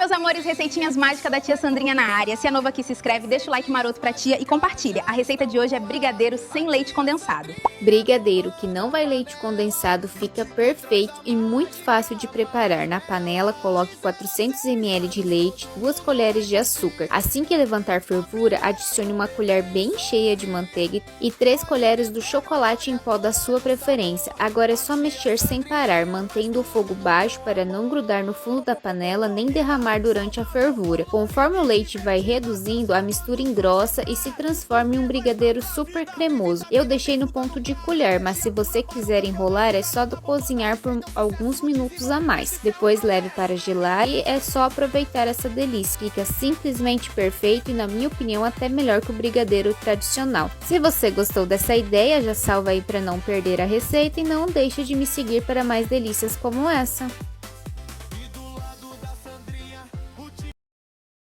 meus amores, receitinhas mágicas da tia Sandrinha na área. Se é novo aqui, se inscreve, deixa o like maroto pra tia e compartilha. A receita de hoje é brigadeiro sem leite condensado. Brigadeiro que não vai leite condensado fica perfeito e muito fácil de preparar. Na panela, coloque 400 ml de leite, 2 colheres de açúcar. Assim que levantar fervura, adicione uma colher bem cheia de manteiga e 3 colheres do chocolate em pó da sua preferência. Agora é só mexer sem parar, mantendo o fogo baixo para não grudar no fundo da panela nem derramar durante a fervura. Conforme o leite vai reduzindo, a mistura engrossa e se transforma em um brigadeiro super cremoso. Eu deixei no ponto de colher, mas se você quiser enrolar, é só cozinhar por alguns minutos a mais. Depois leve para gelar e é só aproveitar essa delícia. Fica simplesmente perfeito e, na minha opinião, até melhor que o brigadeiro tradicional. Se você gostou dessa ideia, já salva aí para não perder a receita e não deixe de me seguir para mais delícias como essa.